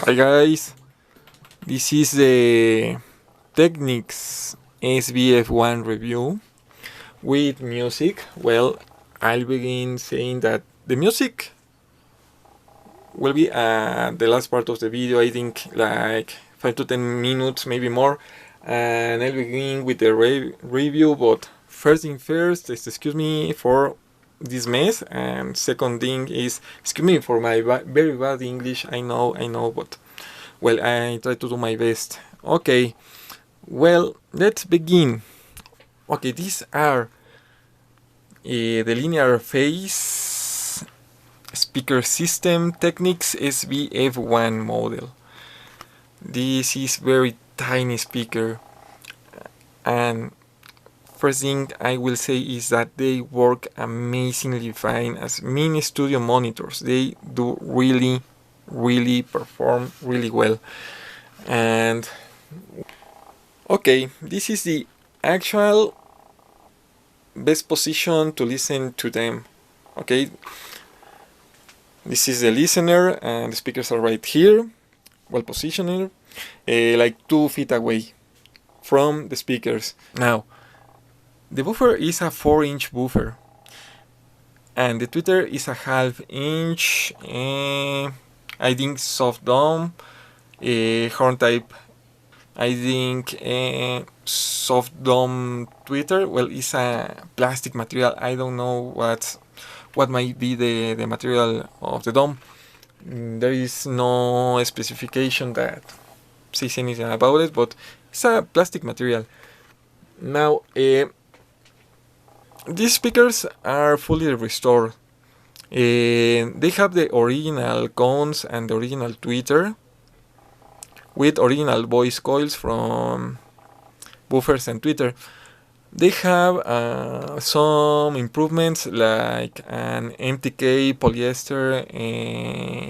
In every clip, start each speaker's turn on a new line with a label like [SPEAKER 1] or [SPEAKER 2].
[SPEAKER 1] Hi guys, this is the Technics SB-F1 review with music. Well, I'll begin saying that the music will be the last part of the video, I think like 5 to 10 minutes, maybe more, and I'll begin with the review, but first thing first, excuse me for this mess, and second thing is, excuse me for my very bad English, I know, but well, I try to do my best. Okay, well, let's begin. Okay, these are the linear phase speaker system Technics SB-F1 model. This is very tiny speaker, and first thing I will say is that they work amazingly fine as mini studio monitors. They do really perform really well. And okay, this is the actual best position to listen to them. Okay, this is the listener and the speakers are right here, well positioned, like 2 feet away from the speakers. Now the woofer is a 4-inch woofer, and the tweeter is a 1/2 inch, I think soft dome, horn type. I think soft dome tweeter. Well, it's a plastic material. I don't know what might be the material of the dome. There is no specification that says anything about it, but it's a plastic material. Now, these speakers are fully restored. They have the original cones and the original tweeter with original voice coils from woofers and tweeter. They have some improvements like an MTK polyester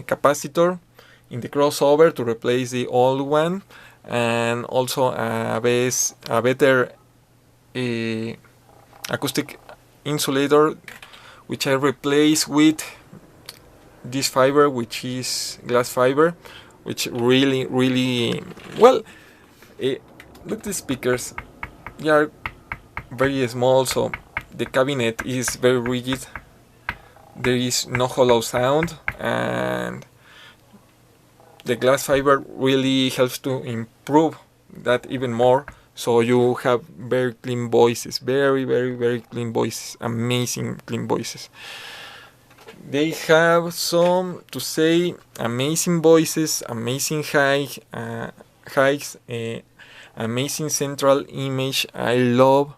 [SPEAKER 1] capacitor in the crossover to replace the old one, and also a better acoustic insulator, which I replace with this fiber, which is glass fiber, which really well. Look, the speakers, they are very small, so the cabinet is very rigid. There is no hollow sound, and the glass fiber really helps to improve that even more. So you have very clean voices, very clean voices, amazing clean voices. They have some, to say, amazing voices, amazing highs, amazing central image. I love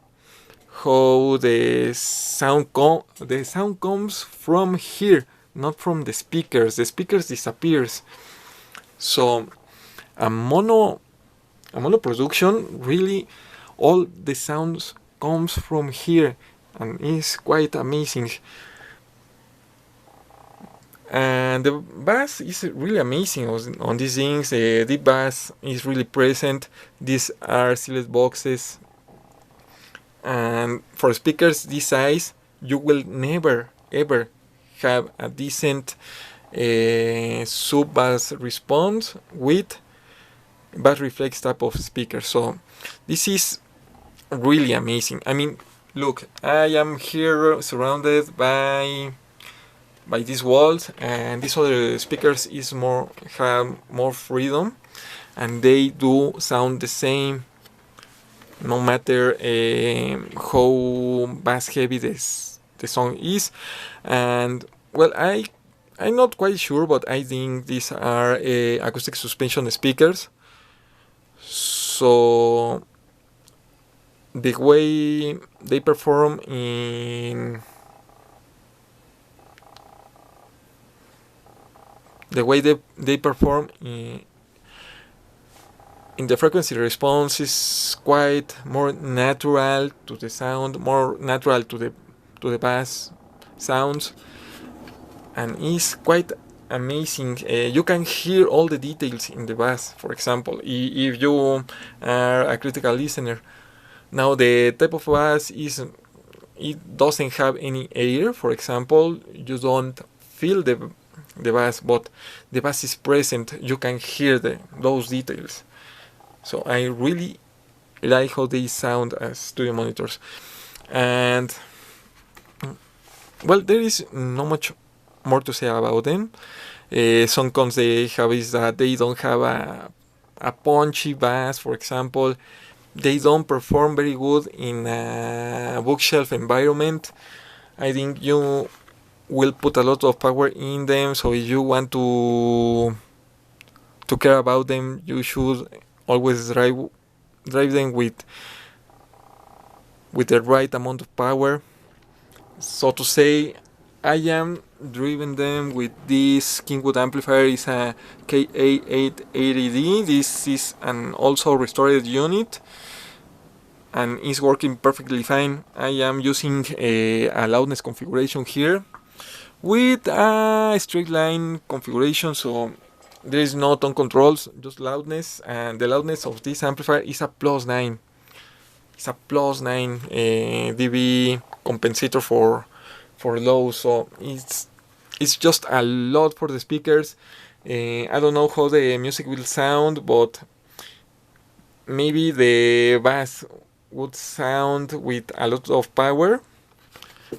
[SPEAKER 1] how the sound comes from here, not from the speakers. The speakers disappears. So a mono production, really all the sounds comes from here, and is quite amazing. And the bass is really amazing on these things. The deep bass is really present. These are sealed boxes, and for speakers this size you will never ever have a decent sub bass response with bass reflex type of speaker. So this is really amazing. I mean, look, I am here surrounded by these walls, and these other speakers have more freedom, and they do sound the same no matter how bass heavy the song is. And well, I'm not quite sure, but I think these are acoustic suspension speakers. So the way they perform in the frequency response is quite more natural to the sound, more natural to the bass sounds, and is quite amazing. You can hear all the details in the bass, for example, if you are a critical listener. Now the type of bass it doesn't have any air. For example, you don't feel bass, but the bass is present. You can hear those details. So I really like how they sound as studio monitors. And well, there is not much more to say about them. Some cons they have is that they don't have a punchy bass, for example. They don't perform very good in a bookshelf environment. I think you will put a lot of power in them, so if you want to care about them, you should always drive them with the right amount of power. So to say, I am driving them with this Kingwood amplifier. Is a KA880D. This is an also restored unit and is working perfectly fine. I am using a loudness configuration here with a straight line configuration, so there is no tone controls, just loudness, and the loudness of this amplifier is a +9. It's a +9 dB compensator for low, so it's just a lot for the speakers. I don't know how the music will sound, but maybe the bass would sound with a lot of power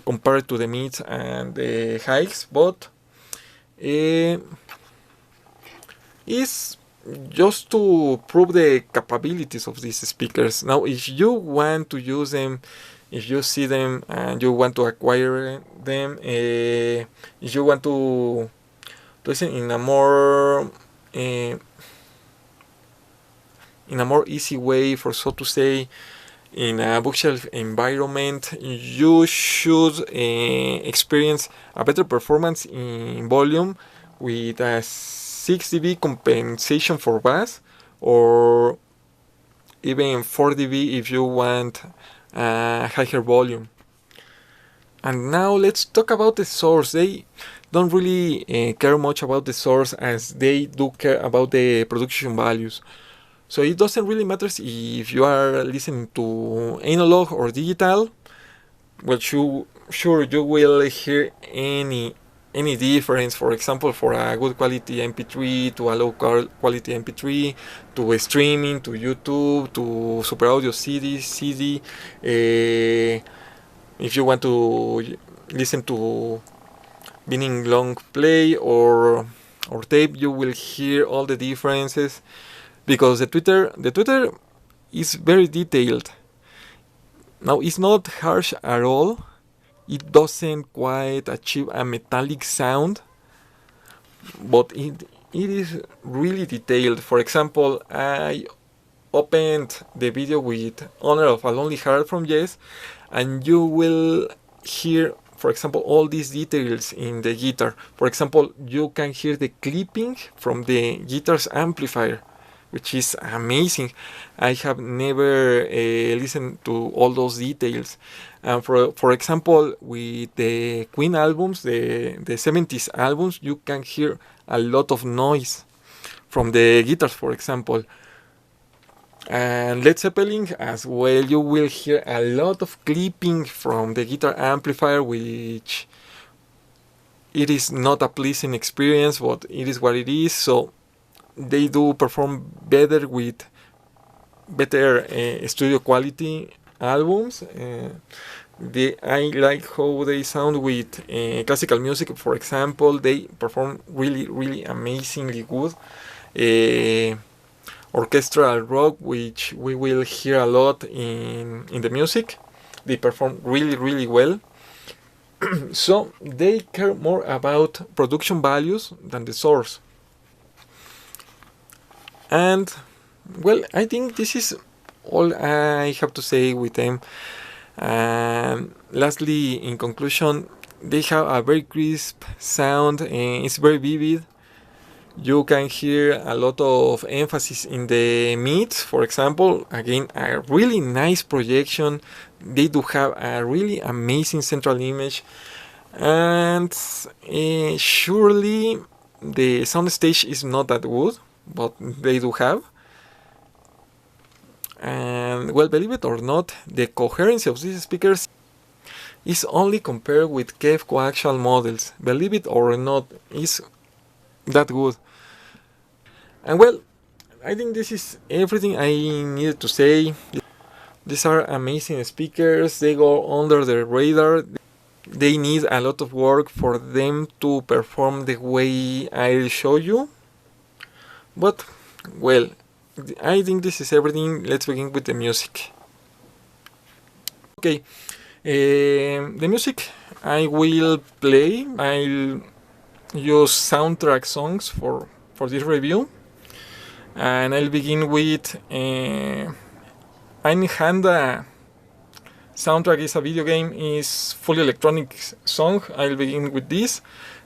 [SPEAKER 1] compared to the mids and the highs, but it's just to prove the capabilities of these speakers. Now, if you want to use them, if you see them and you want to acquire them, if you want to listen in a more easy way, for so to say, in a bookshelf environment, you should experience a better performance in volume with a 6 dB compensation for bass, or even 4 dB if you want a higher volume. And now let's talk about the source. They don't really care much about the source, as they do care about the production values. So it doesn't really matter if you are listening to analog or digital. Well, sure you will hear any difference. For example, for a good quality MP3 to a low quality MP3, to streaming, to YouTube, to Super Audio CD. If you want to listen to vinyl long play or tape, you will hear all the differences, because the Twitter is very detailed. Now, it's not harsh at all. It doesn't quite achieve a metallic sound, but it is really detailed. For example, I opened the video with Honor of a Lonely Heart from Yes, and you will hear, for example, all these details in the guitar. For example, you can hear the clipping from the guitar's amplifier, which is amazing. I have never listened to all those details. For example, with the Queen albums, the 70s albums, you can hear a lot of noise from the guitars, for example. And Led Zeppelin as well, you will hear a lot of clipping from the guitar amplifier, which it is not a pleasing experience, but it is what it is. So they do perform better with better studio quality albums. I like how they sound with classical music, for example. They perform really amazingly good. Orchestral rock, which we will hear a lot in the music, they perform really well. So they care more about production values than the source. And well, I think this is all I have to say with them. And lastly, in conclusion, they have a very crisp sound and it's very vivid. You can hear a lot of emphasis in the mids, for example. Again, a really nice projection. They do have a really amazing central image. And surely the soundstage is not that good, but they do have. And well, believe it or not, the coherency of these speakers is only compared with cave coaxial models. Believe it or not, is that good. And well, I think this is everything I needed to say. These are amazing speakers. They go under the radar. They need a lot of work for them to perform the way I'll show you. But, well, I think this is everything. Let's begin with the music. Okay, the music I will play. I'll use soundtrack songs for this review. And I'll begin with Einhanda soundtrack is a video game, is fully electronic song. I'll begin with this.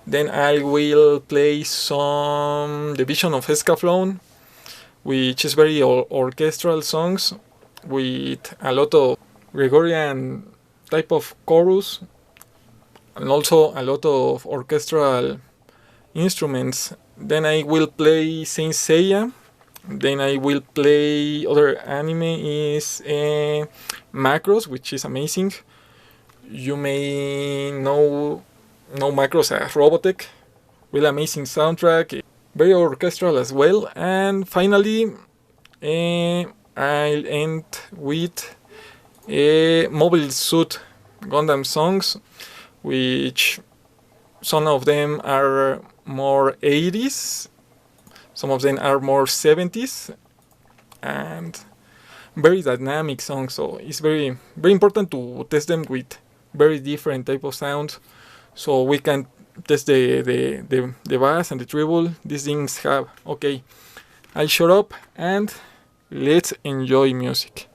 [SPEAKER 1] Then I will play some Division of Escaflowne, which is very orchestral songs with a lot of Gregorian type of chorus and also a lot of orchestral instruments. Then I will play Saint Seiya. Then I will play other anime is Macross, which is amazing. You may know Macross as Robotech. Really amazing soundtrack, very orchestral as well. And finally, I'll end with Mobile Suit Gundam songs, which some of them are more 80s. Some of them are more 70s and very dynamic songs, so it's very important to test them with very different type of sounds, so we can test the bass and the treble these things have. Okay, I'll shut up and let's enjoy music.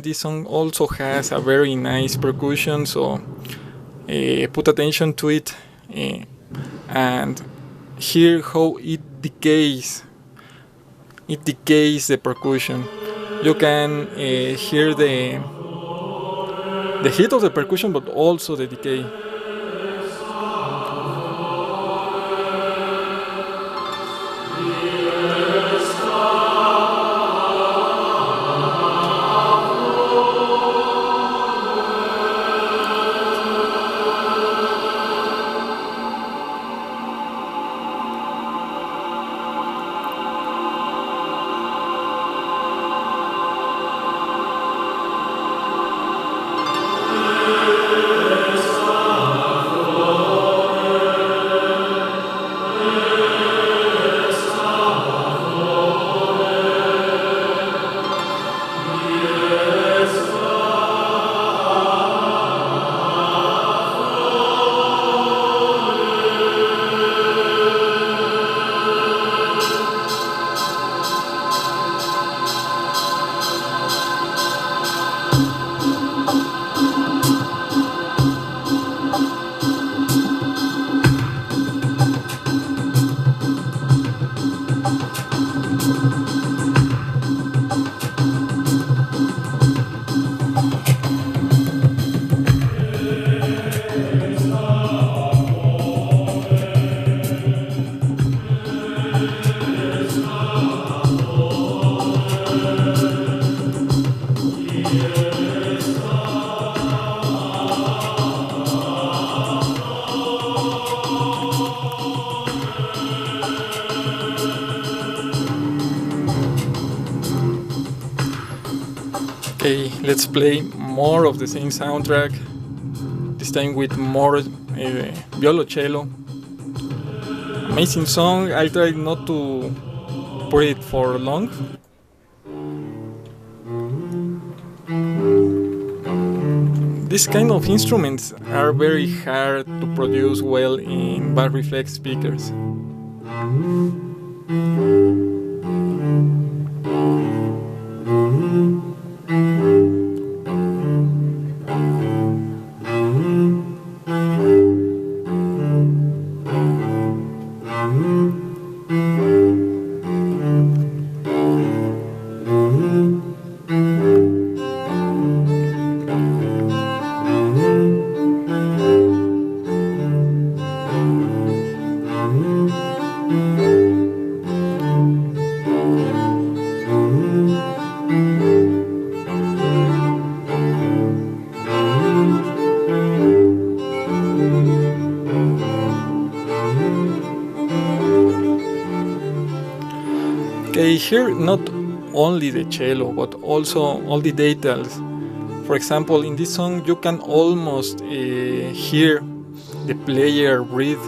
[SPEAKER 1] This song also has a very nice percussion, so put attention to it and hear how it decays the percussion. You can hear the hit of the percussion, but also the decay. Okay, let's play more of the same soundtrack, this time with more violoncello. Amazing song. I'll try not to put it for long. These kind of instruments are very hard to produce well in band reflex speakers. Okay, here not only the cello, but also all the details. For example, in this song you can almost hear the player breathe,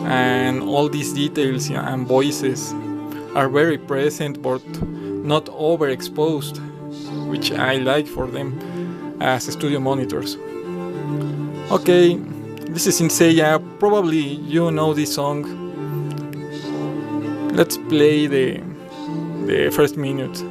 [SPEAKER 1] and all these details and voices are very present but not overexposed, which I like for them as studio monitors. Okay, this is Inseiya. Probably you know this song. Let's play the first minute.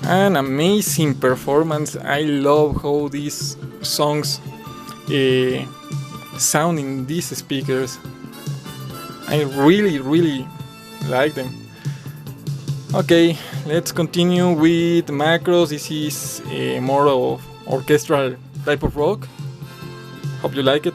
[SPEAKER 1] An amazing performance. I love how these songs sound in these speakers. I really like them. Okay, let's continue with macros. This is more of orchestral type of rock. Hope you like it.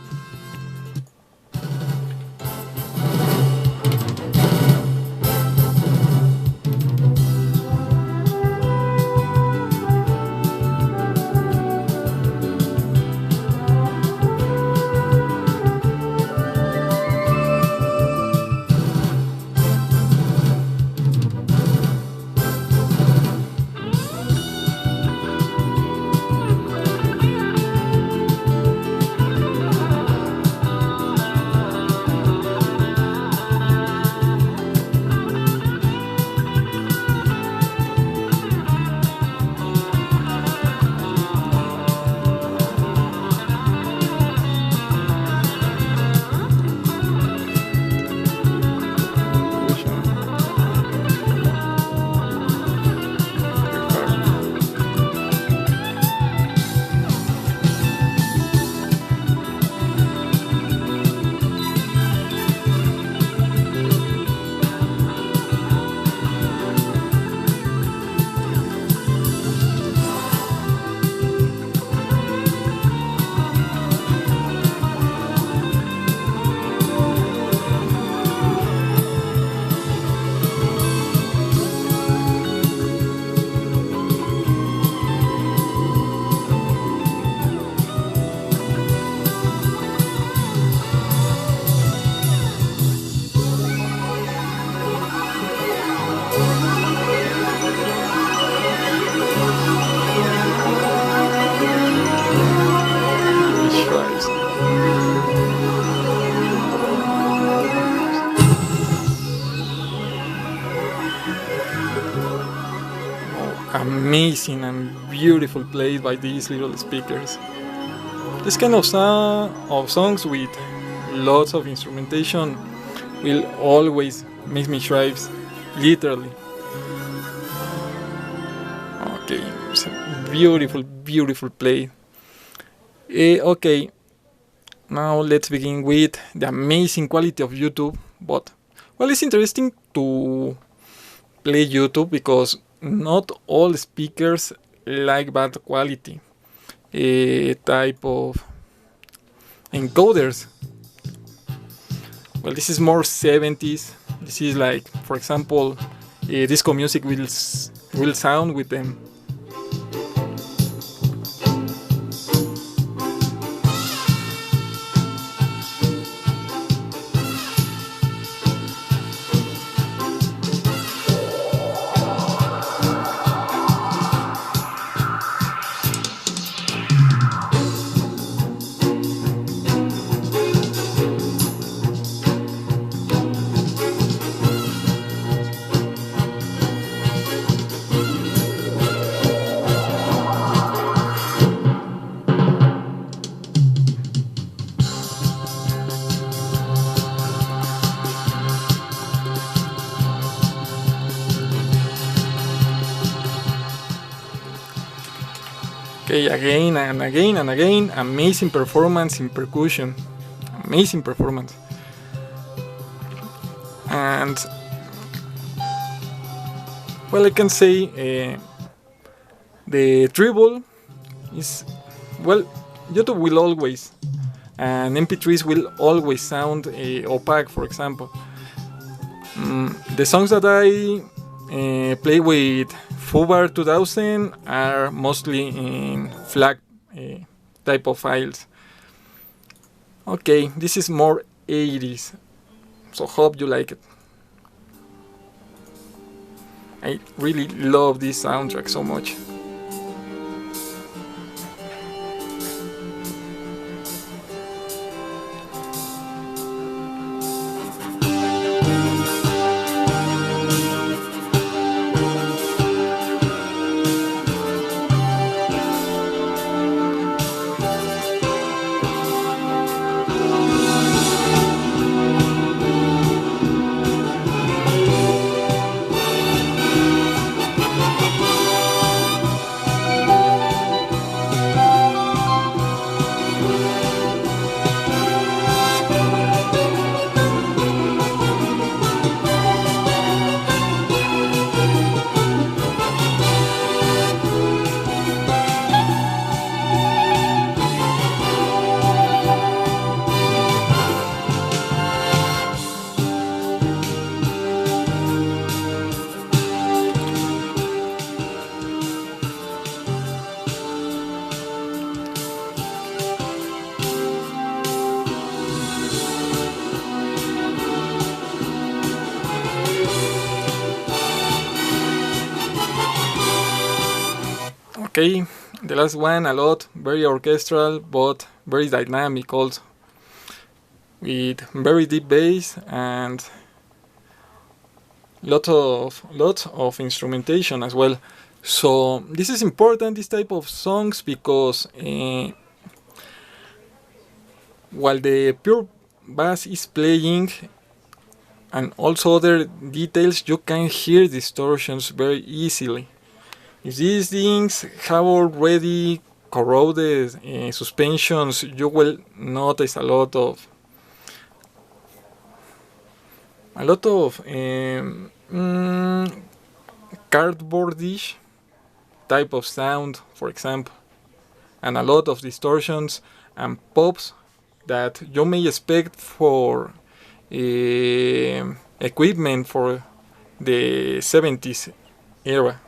[SPEAKER 1] amazing and beautiful played by these little speakers. This kind of songs with lots of instrumentation will always make me thrive, literally. Okay, it's a beautiful play. Okay, now let's begin with the amazing quality of YouTube. But, well, it's interesting to play YouTube because not all speakers like bad quality type of encoders. Well, this is more 70s. This is like, for example, disco music will sound with them. Okay, again and again and again, amazing performance in percussion. Amazing performance. And, well, I can say the treble is, well, YouTube will always, and MP3s will always sound opaque, for example. The songs that I play with Fubar 2000 are mostly in FLAC type of files. Okay, this is more 80s, so hope you like it. I really love this soundtrack so much. Okay, the last one, a lot, very orchestral, but very dynamic also, with very deep bass and lots of instrumentation as well. So this is important, this type of songs, because while the pure bass is playing and also other details, you can hear distortions very easily. If these things have already corroded suspensions, you will notice a lot of cardboardish type of sound, for example, and a lot of distortions and pops that you may expect for equipment for the 70s era.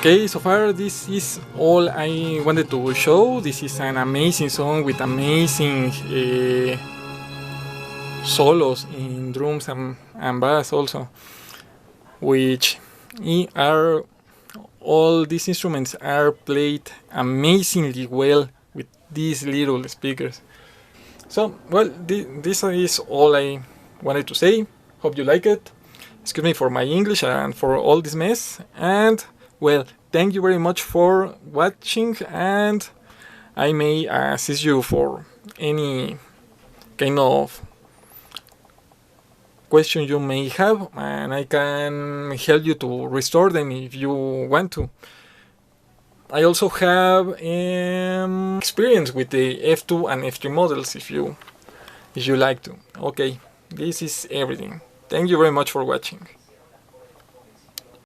[SPEAKER 1] Okay, so far this is all I wanted to show. This is an amazing song with amazing solos in drums and bass also, which are all these instruments are played amazingly well with these little speakers. So, well, this is all I wanted to say. Hope you like it. Excuse me for my English and for all this mess. And, well, thank you very much for watching, and I may assist you for any kind of question you may have, and I can help you to restore them if you want to. I also have experience with the F2 and F3 models if you like to. Okay, this is everything. Thank you very much for watching.